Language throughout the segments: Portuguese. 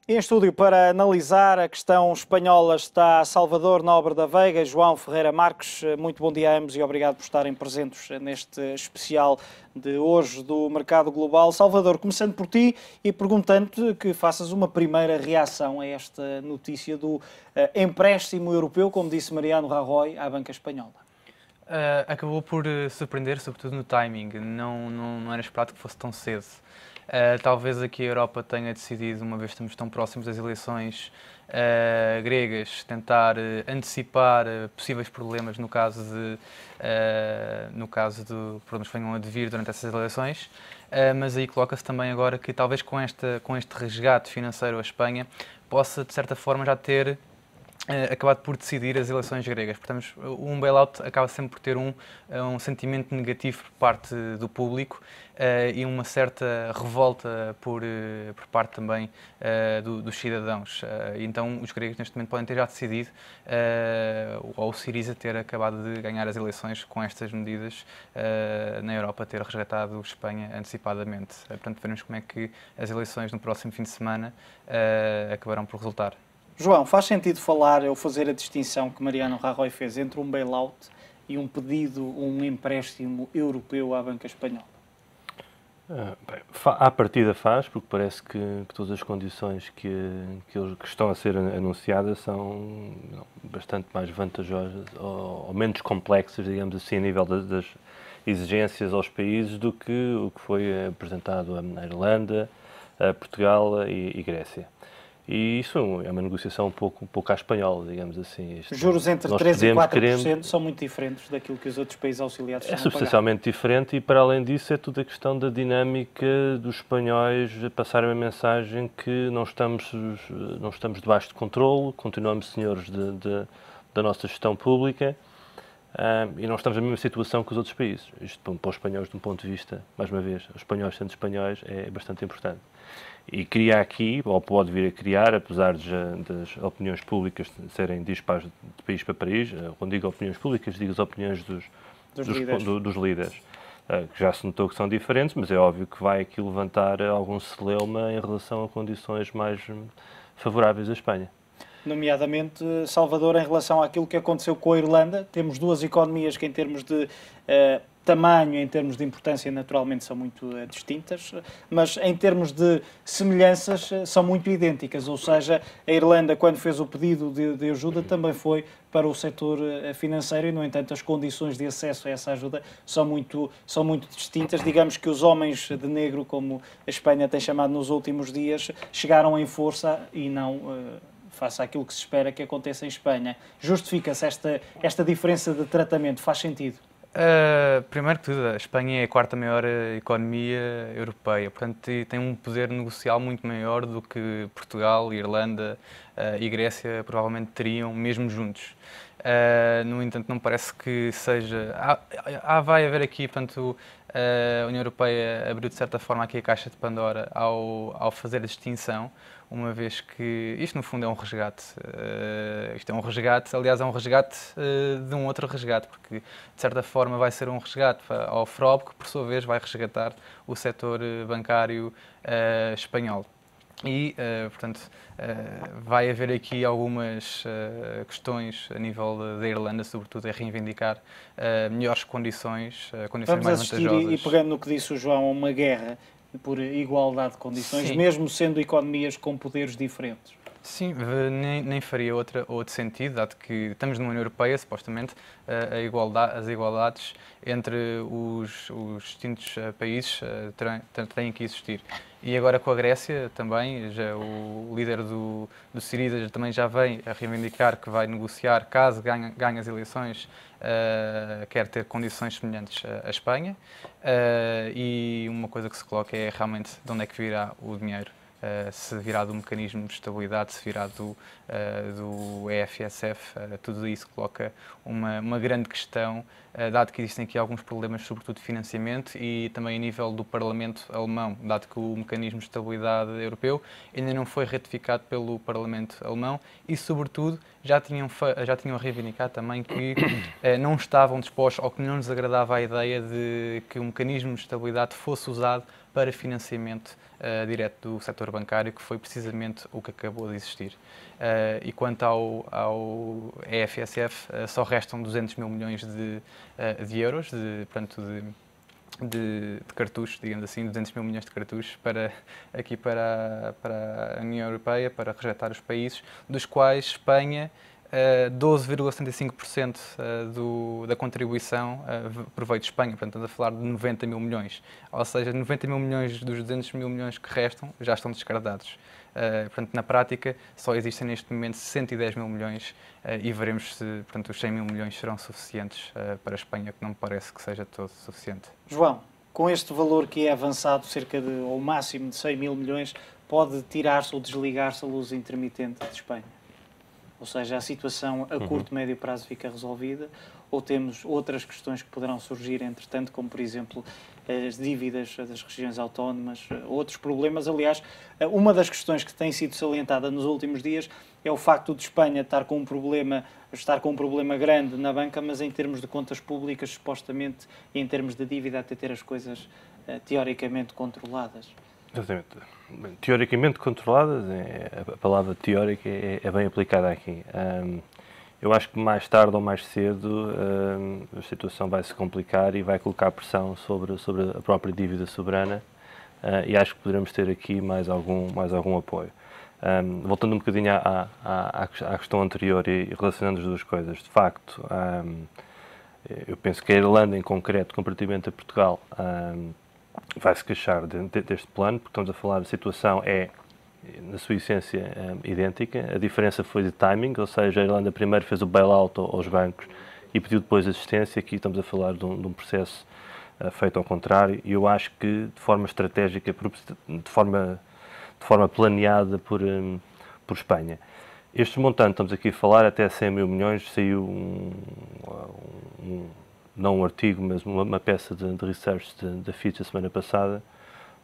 Em estúdio para analisar a questão espanhola está Salvador Nobre da Veiga, João Ferreira Marques. Muito bom dia a ambos e obrigado por estarem presentes neste especial de hoje do Mercado Global. Salvador, começando por ti e perguntando-te que faças uma primeira reação a esta notícia do empréstimo europeu, como disse Mariano Rajoy, à banca espanhola. Acabou por surpreender, sobretudo no timing. Não era esperado que fosse tão cedo. Talvez aqui a Europa tenha decidido, uma vez que estamos tão próximos das eleições gregas, tentar antecipar possíveis problemas no caso de problemas que venham a devir durante essas eleições. Mas aí coloca-se também agora que talvez com este resgate financeiro à Espanha possa, de certa forma, já ter acabado por decidir as eleições gregas. Portanto, um bailout acaba sempre por ter um sentimento negativo por parte do público e uma certa revolta por parte também dos cidadãos. Então, os gregos neste momento podem ter já decidido, ou o Syriza ter acabado de ganhar as eleições com estas medidas na Europa, ter resgatado Espanha antecipadamente. Portanto, veremos como é que as eleições no próximo fim de semana acabarão por resultar. João, faz sentido falar ou fazer a distinção que Mariano Rajoy fez entre um bailout e um pedido, um empréstimo europeu à banca espanhola? À partida faz, porque parece que todas as condições que estão a ser anunciadas são bastante mais vantajosas ou menos complexas, digamos assim, a nível das exigências aos países do que o que foi apresentado à Irlanda, a Portugal e Grécia. E isso é uma negociação um pouco à espanhola, digamos assim. Juros entre 3% e 4% são muito diferentes daquilo que os outros países auxiliares estão a pagar. É substancialmente diferente e, para além disso, é tudo a questão da dinâmica dos espanhóis passarem uma mensagem que não estamos debaixo de controle, continuamos senhores da nossa gestão pública e não estamos na mesma situação que os outros países. Isto, para os espanhóis, de um ponto de vista, mais uma vez, os espanhóis sendo espanhóis, é bastante importante. E cria aqui, ou pode vir a criar, apesar das opiniões públicas serem dispares de país para país, quando digo opiniões públicas, digo as opiniões dos líderes, que já se notou que são diferentes, mas é óbvio que vai aqui levantar algum celeuma em relação a condições mais favoráveis à Espanha. Nomeadamente, Salvador, em relação àquilo que aconteceu com a Irlanda. Temos duas economias que, em termos de tamanho, em termos de importância, naturalmente são muito distintas, mas em termos de semelhanças são muito idênticas. Ou seja, a Irlanda, quando fez o pedido de ajuda, também foi para o setor financeiro e, no entanto, as condições de acesso a essa ajuda são muito distintas. Digamos que os homens de negro, como a Espanha tem chamado nos últimos dias, chegaram em força e não face àquilo que se espera que aconteça em Espanha. Justifica-se esta diferença de tratamento? Faz sentido? Primeiro que tudo, a Espanha é a quarta maior economia europeia, portanto tem um poder negocial muito maior do que Portugal, Irlanda e Grécia provavelmente teriam, mesmo juntos. No entanto, não parece que seja... vai haver aqui, portanto, a União Europeia abriu de certa forma aqui a caixa de Pandora ao fazer a distinção, uma vez que isto no fundo é um resgate. Isto é um resgate, aliás é um resgate de um outro resgate, porque de certa forma vai ser um resgate ao FROB, que por sua vez vai resgatar o setor bancário espanhol. E, portanto, vai haver aqui algumas questões a nível da Irlanda, sobretudo a reivindicar melhores condições mais vantajosas. Vamos assistir, e pegando no que disse o João, a uma guerra por igualdade de condições, Sim. mesmo sendo economias com poderes diferentes. Sim, nem faria outro sentido, dado que estamos numa União Europeia, supostamente as igualdades entre os distintos países têm que existir. E agora com a Grécia também, já o líder do Syriza também já vem a reivindicar que vai negociar, caso ganhe as eleições, quer ter condições semelhantes à Espanha. E uma coisa que se coloca é realmente de onde é que virá o dinheiro. Se virá do mecanismo de estabilidade, se virá do EFSF, tudo isso coloca uma grande questão, dado que existem aqui alguns problemas, sobretudo de financiamento e também a nível do Parlamento alemão, dado que o mecanismo de estabilidade europeu ainda não foi ratificado pelo Parlamento alemão e, sobretudo, já tinham reivindicado também que não estavam dispostos ou que não lhes agradava a ideia de que o mecanismo de estabilidade fosse usado para financiamento direto do setor bancário, que foi precisamente o que acabou de existir. E quanto ao EFSF, só restam 200 mil milhões de euros, de cartuchos, digamos assim, 200 mil milhões de cartuchos para a União Europeia, para resgatar os países, dos quais Espanha, 12,75% da contribuição proveio de Espanha, portanto estamos a falar de 90 mil milhões, ou seja, 90 mil milhões dos 200 mil milhões que restam já estão descartados. Portanto, na prática, só existem neste momento 110 mil milhões e veremos se portanto, os 100 mil milhões serão suficientes para a Espanha, que não me parece que seja todo suficiente. João, com este valor que é avançado, cerca de, ou máximo de 100 mil milhões, pode tirar-se ou desligar-se a luz intermitente de Espanha? Ou seja, a situação a curto e médio prazo fica resolvida, ou temos outras questões que poderão surgir, entretanto, como, por exemplo, as dívidas das regiões autónomas, outros problemas. Aliás, uma das questões que tem sido salientada nos últimos dias é o facto de Espanha estar com um problema grande na banca, mas em termos de contas públicas, supostamente, e em termos de dívida, até ter as coisas teoricamente controladas. Exatamente. Bem, teoricamente controladas, a palavra teórica é bem aplicada aqui. Eu acho que mais tarde ou mais cedo a situação vai se complicar e vai colocar pressão sobre a própria dívida soberana e acho que poderemos ter aqui mais algum apoio. Voltando um bocadinho à questão anterior e relacionando as duas coisas, de facto, eu penso que a Irlanda, em concreto, comparativamente a Portugal, vai se queixar deste plano, porque estamos a falar, a situação é, na sua essência, idêntica. A diferença foi de timing, ou seja, a Irlanda primeiro fez o bailout aos bancos e pediu depois assistência. Aqui estamos a falar de um processo feito ao contrário, e eu acho que de forma estratégica, de forma planeada por Espanha. Este montante, estamos aqui a falar, até 100 mil milhões, saiu não um artigo, mas uma peça de research da Fitch a semana passada,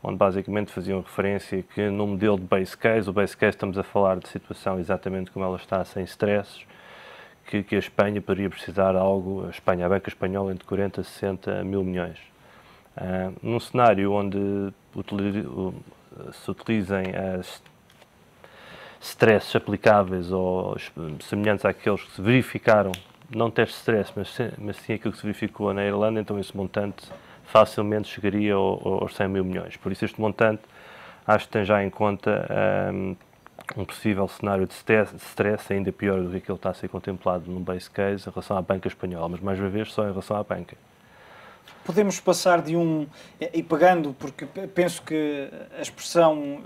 onde basicamente faziam referência que no modelo de base case, o base case estamos a falar de situação exatamente como ela está, sem stresses, que a Espanha poderia precisar algo, a banca espanhola, entre 40 a 60 mil milhões. Num cenário onde se utilizem stresses aplicáveis ou semelhantes àqueles que se verificaram, não testes de stress, mas sim aquilo que se verificou na Irlanda, então esse montante facilmente chegaria aos 100 mil milhões. Por isso este montante acho que tem já em conta um possível cenário de stress ainda pior do que aquele que está a ser contemplado no base case em relação à banca espanhola, mas mais uma vez só em relação à banca. Podemos passar e pegando, porque penso que a expressão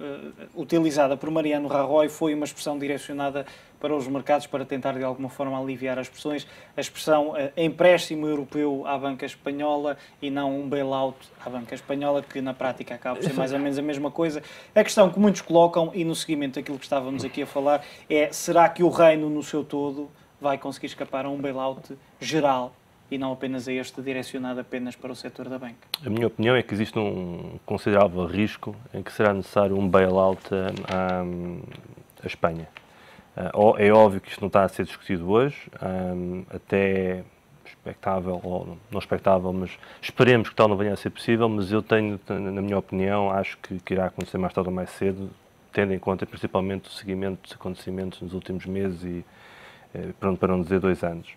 utilizada por Mariano Rajoy foi uma expressão direcionada para os mercados para tentar de alguma forma aliviar as pressões, a expressão empréstimo europeu à banca espanhola e não um bailout à banca espanhola, que na prática acaba por ser mais ou menos a mesma coisa. A questão que muitos colocam, e no seguimento daquilo que estávamos aqui a falar, é: será que o reino no seu todo vai conseguir escapar a um bailout geral e não apenas a este direcionado apenas para o setor da banca? A minha opinião é que existe um considerável risco em que será necessário um bailout à Espanha. É óbvio que isto não está a ser discutido hoje, até expectável, ou não expectável, mas esperemos que tal não venha a ser possível, mas eu tenho, na minha opinião, acho que irá acontecer mais tarde ou mais cedo, tendo em conta principalmente o seguimento dos acontecimentos nos últimos meses e, para não dizer 2 anos.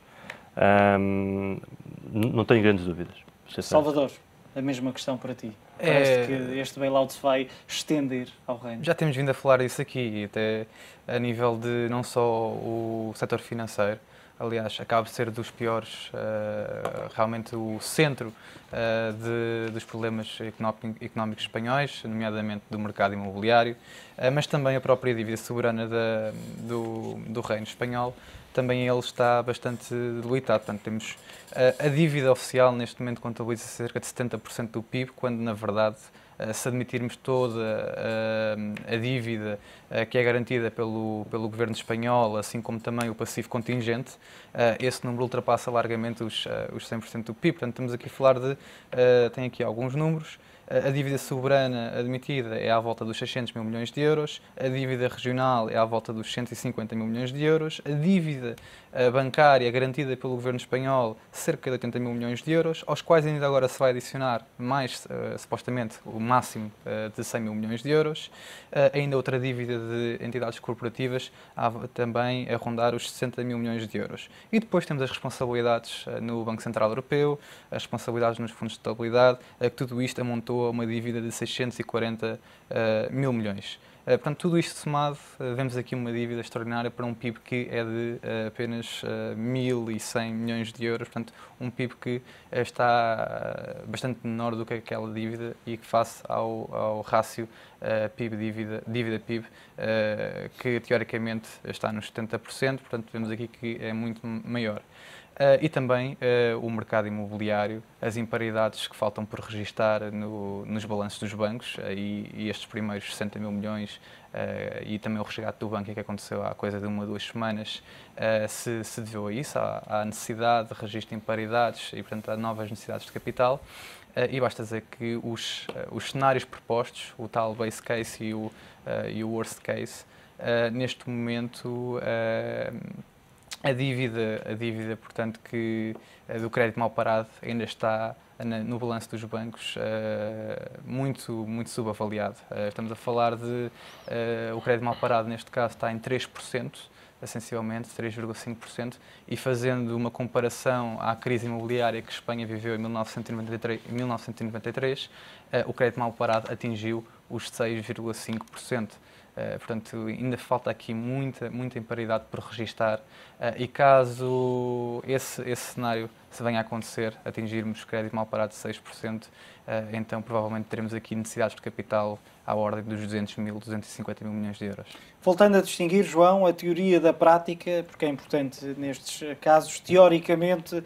Não tenho grandes dúvidas. Salvador, a mesma questão para ti. Parece que este bailout se vai estender ao reino. Já temos vindo a falar disso aqui, até a nível de não só o setor financeiro, aliás, acaba de ser dos piores, realmente o centro dos problemas económicos espanhóis, nomeadamente do mercado imobiliário, mas também a própria dívida soberana do reino espanhol. Também ele está bastante debilitado. Portanto, temos a dívida oficial neste momento contabiliza cerca de 70% do PIB, quando na verdade, se admitirmos toda a dívida que é garantida pelo governo espanhol, assim como também o passivo contingente, esse número ultrapassa largamente os 100% do PIB. Portanto, estamos aqui a falar tem aqui alguns números. A dívida soberana admitida é à volta dos 600 mil milhões de euros, a dívida regional é à volta dos 150 mil milhões de euros, a dívida bancária garantida pelo governo espanhol, cerca de 80 mil milhões de euros, aos quais ainda agora se vai adicionar mais, supostamente, o máximo de 100 mil milhões de euros. Ainda outra dívida de entidades corporativas também a rondar os 60 mil milhões de euros. E depois temos as responsabilidades no Banco Central Europeu, as responsabilidades nos fundos de estabilidade, que tudo isto amontou a uma dívida de 640 mil milhões. Portanto, tudo isto somado, vemos aqui uma dívida extraordinária para um PIB que é de apenas 1.100 milhões de euros, portanto, um PIB que está bastante menor do que aquela dívida e que face ao rácio PIB-dívida-PIB, que teoricamente está nos 70%, portanto, vemos aqui que é muito maior. E também o mercado imobiliário, as imparidades que faltam por registar nos balanços dos bancos e estes primeiros 60 mil milhões e também o resgate do banco que aconteceu há coisa de 1 ou 2 semanas se deveu a isso, à necessidade de registro de imparidades e, portanto, a novas necessidades de capital. E basta dizer que os cenários propostos, o tal base case e o worst case, neste momento a dívida, portanto, do crédito mal parado ainda está no balanço dos bancos muito subavaliado. Estamos a falar de o crédito mal parado, neste caso, está em 3%, essencialmente 3,5%, e fazendo uma comparação à crise imobiliária que Espanha viveu em 1993, o crédito mal parado atingiu os 6,5%. Portanto, ainda falta aqui muita imparidade por registar e caso esse cenário se venha a acontecer, atingirmos crédito mal parado de 6%, então provavelmente teremos aqui necessidades de capital à ordem dos 250 mil milhões de euros. Voltando a distinguir, João, a teoria da prática, porque é importante nestes casos, teoricamente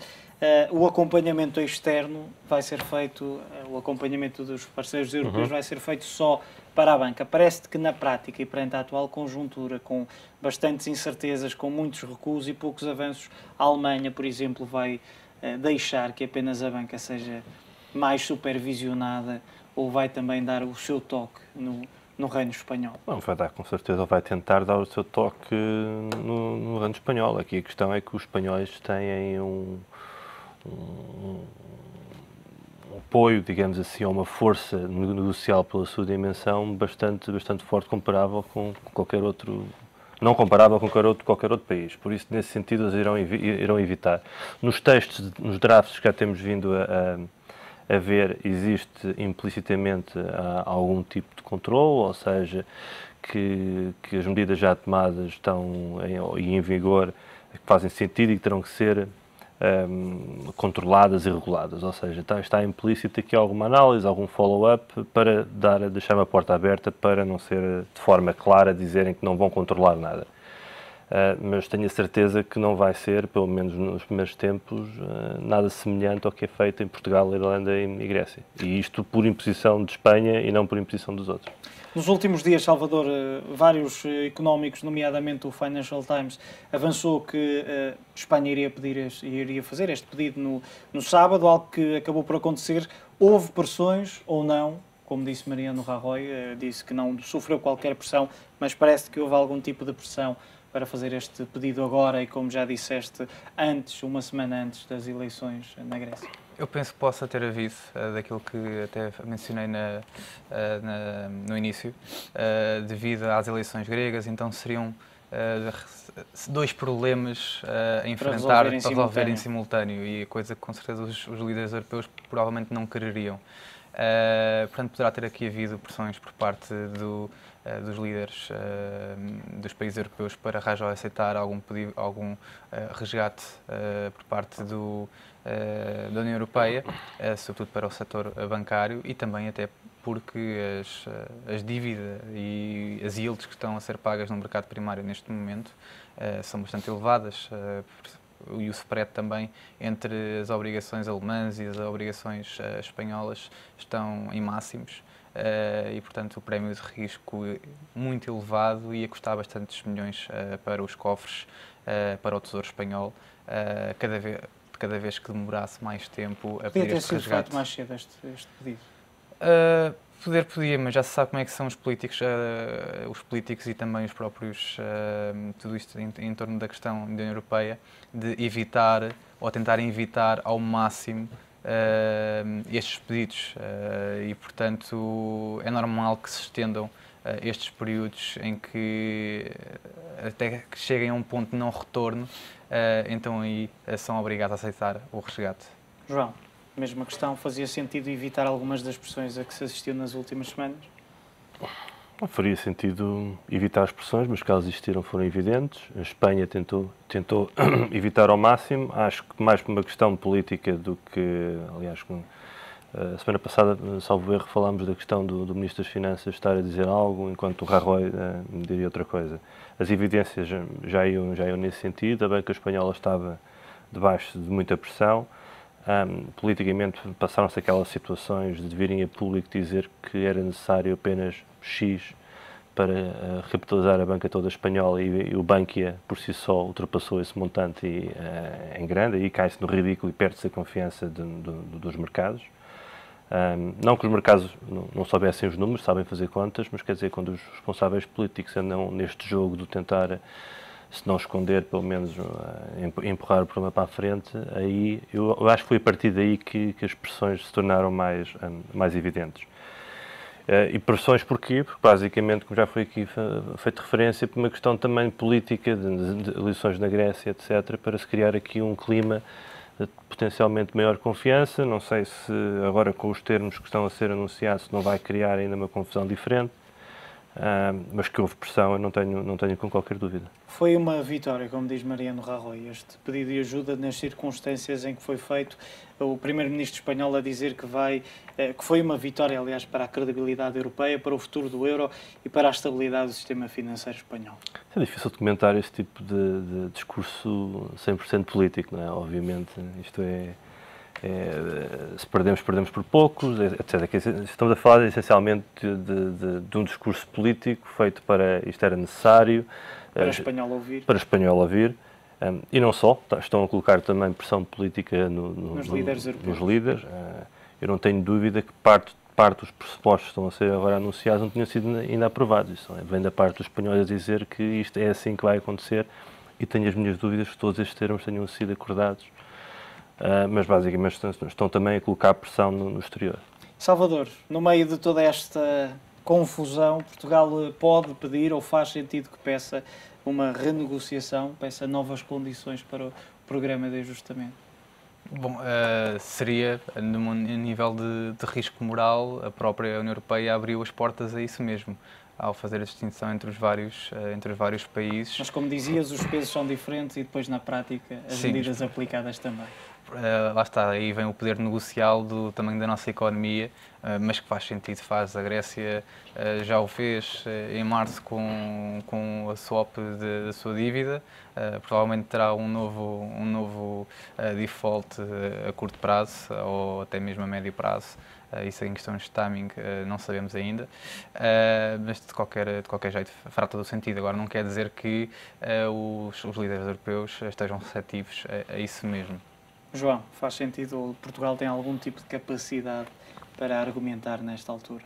o acompanhamento externo vai ser feito, o acompanhamento dos parceiros europeus vai ser feito só para a banca. Parece-te que na prática e perante a atual conjuntura, com bastantes incertezas, com muitos recuos e poucos avanços, a Alemanha, por exemplo, vai deixar que apenas a banca seja mais supervisionada ou vai também dar o seu toque no reino espanhol? Não, vai dar, com certeza, vai tentar dar o seu toque no reino espanhol. Aqui a questão é que os espanhóis têm um apoio, digamos assim, a uma força negocial pela sua dimensão bastante forte, comparável com qualquer outro, não comparável com qualquer outro país. Por isso, nesse sentido, eles irão evitar. Nos textos, nos drafts que já temos vindo a ver, existe implicitamente algum tipo de controle, ou seja, que as medidas já tomadas estão em vigor, que fazem sentido e que terão que ser controladas e reguladas, ou seja, está implícito aqui alguma análise, algum follow-up para deixar uma porta aberta para não ser de forma clara dizerem que não vão controlar nada. Mas tenho a certeza que não vai ser, pelo menos nos primeiros tempos, nada semelhante ao que é feito em Portugal, Irlanda e Grécia. E isto por imposição de Espanha e não por imposição dos outros. Nos últimos dias, Salvador, vários económicos, nomeadamente o Financial Times, avançou que Espanha iria fazer este pedido no sábado, algo que acabou por acontecer. Houve pressões ou não? Como disse Mariano Rajoy, disse que não sofreu qualquer pressão, mas parece que houve algum tipo de pressão para fazer este pedido agora e, como já disseste, uma semana antes das eleições na Grécia. Eu penso que possa ter havido, daquilo que até mencionei no início, devido às eleições gregas, então seriam 2 problemas a enfrentar para resolver em simultâneo e coisa que com certeza os líderes europeus provavelmente não quereriam. Portanto, poderá ter aqui havido pressões por parte dos líderes dos países europeus para Rajoy aceitar algum resgate por parte da União Europeia, sobretudo para o setor bancário e também até porque as dívidas e as yields que estão a ser pagas no mercado primário neste momento são bastante elevadas e o spread também entre as obrigações alemãs e as obrigações espanholas estão em máximos. E, portanto, o prémio de risco muito elevado e a custar bastantes milhões para os cofres, para o Tesouro Espanhol, cada vez que demorasse mais tempo a pedir este resgate. Podia ter sido feito mais cedo este pedido? Podia, mas já se sabe como é que são os políticos e também os próprios, tudo isto em torno da questão da União Europeia, de evitar ou tentar evitar ao máximo estes pedidos e, portanto, é normal que se estendam estes períodos em que até que cheguem a um ponto de não retorno, então aí são obrigados a aceitar o resgate. João, mesma questão, fazia sentido evitar algumas das pressões a que se assistiu nas últimas semanas? Não faria sentido evitar as pressões, mas que elas existiram foram evidentes. A Espanha tentou evitar ao máximo, acho que mais por uma questão política do que, aliás, a semana passada, salvo erro, falámos da questão do Ministro das Finanças estar a dizer algo, enquanto o Rajoy diria outra coisa. As evidências já iam nesse sentido, a banca espanhola estava debaixo de muita pressão. Politicamente passaram-se aquelas situações de virem a público dizer que era necessário apenas X para recapitalizar a banca toda espanhola e o Bankia por si só ultrapassou esse montante em grande, aí cai-se no ridículo e perde-se a confiança dos mercados. Não que os mercados não soubessem os números, sabem fazer contas, mas quer dizer, quando os responsáveis políticos andam neste jogo de tentar, se não esconder, pelo menos empurrar o problema para a frente, aí eu acho que foi a partir daí que as pressões se tornaram mais evidentes. E pressões porquê? Porque basicamente, como já foi aqui feito referência, por uma questão também política, de eleições na Grécia, etc., para se criar aqui um clima de potencialmente maior confiança. Não sei se agora com os termos que estão a ser anunciados não vai criar ainda uma confusão diferente. Mas que houve pressão, eu não tenho com qualquer dúvida. Foi uma vitória, como diz Mariano Rajoy, este pedido de ajuda nas circunstâncias em que foi feito. O primeiro-ministro espanhol a dizer que foi uma vitória, aliás, para a credibilidade europeia, para o futuro do euro e para a estabilidade do sistema financeiro espanhol. É difícil de comentar este tipo de discurso 100% político, não é? Obviamente, isto se perdemos por poucos, etc. Estamos a falar essencialmente de um discurso político feito para isto era necessário. Para o espanhol ouvir. Para o espanhol ouvir. E não só, estão a colocar também pressão política nos líderes europeus. Nos líderes. Eu não tenho dúvida que parte dos pressupostos que estão a ser agora anunciados não tinham sido ainda aprovados. Isso vem da parte dos espanhóis a dizer que isto é assim que vai acontecer e tenho as minhas dúvidas que todos estes termos tenham sido acordados. Mas basicamente estão também a colocar pressão no exterior. Salvador, no meio de toda esta confusão, Portugal pode pedir ou faz sentido que peça uma renegociação, peça novas condições para o programa de ajustamento? Bom, seria, a nível de risco moral, a própria União Europeia abriu as portas a isso mesmo, ao fazer a distinção entre os vários países. Mas, como dizias, os pesos são diferentes e depois, na prática, as medidas aplicadas também. Lá está, aí vem o poder negocial do tamanho da nossa economia, mas que faz sentido, faz. A Grécia já o fez em março com a swap da sua dívida, provavelmente terá um novo default a curto prazo ou até mesmo a médio prazo. Isso em questões de timing não sabemos ainda, mas de qualquer jeito fará todo o sentido. Agora não quer dizer que os líderes europeus estejam receptivos a isso mesmo. João, faz sentido? Portugal tem algum tipo de capacidade para argumentar nesta altura?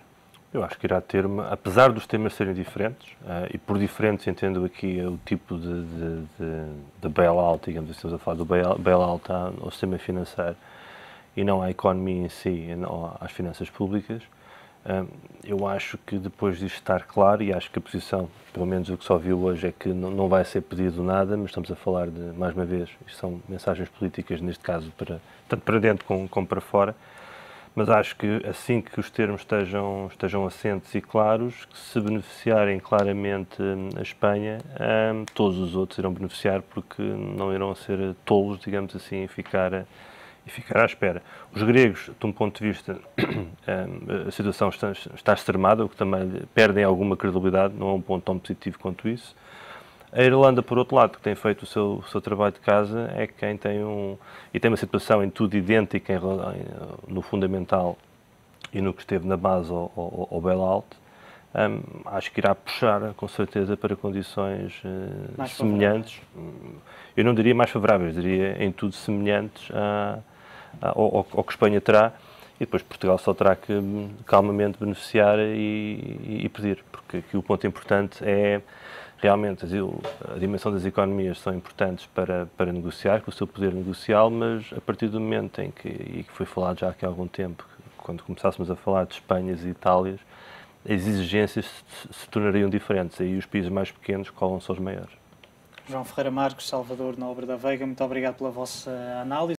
Eu acho que irá ter apesar dos temas serem diferentes, e por diferentes entendo aqui o tipo de bailout, digamos assim, estamos a falar do bailout ao sistema financeiro e não à economia em si, às finanças públicas. Eu acho que depois disto estar claro, e acho que a posição, pelo menos o que só viu hoje, é que não vai ser pedido nada, mas estamos a falar de, mais uma vez, isto são mensagens políticas, neste caso, tanto para dentro como para fora, mas acho que assim que os termos estejam assentes e claros, que se beneficiarem claramente a Espanha, todos os outros irão beneficiar, porque não irão ser tolos, digamos assim, e ficar à espera. Os gregos, de um ponto de vista, a situação está extremada, o que também perdem alguma credibilidade, não é um ponto tão positivo quanto isso. A Irlanda, por outro lado, que tem feito o seu trabalho de casa, é quem tem uma situação em tudo idêntica no fundamental e no que esteve na base ao bailout. Acho que irá puxar, com certeza, para condições semelhantes. Eu não diria mais favoráveis, diria em tudo semelhantes ao que Espanha terá, e depois Portugal só terá que calmamente beneficiar e pedir, porque aqui o ponto importante é realmente a dimensão das economias são importantes para negociar, com o seu poder negocial, mas a partir do momento em que, e que foi falado já aqui há algum tempo, quando começássemos a falar de Espanhas e Itálias, as exigências se tornariam diferentes, aí os países mais pequenos colam-se aos maiores. João Ferreira Marques, Salvador Nobre da Veiga, muito obrigado pela vossa análise.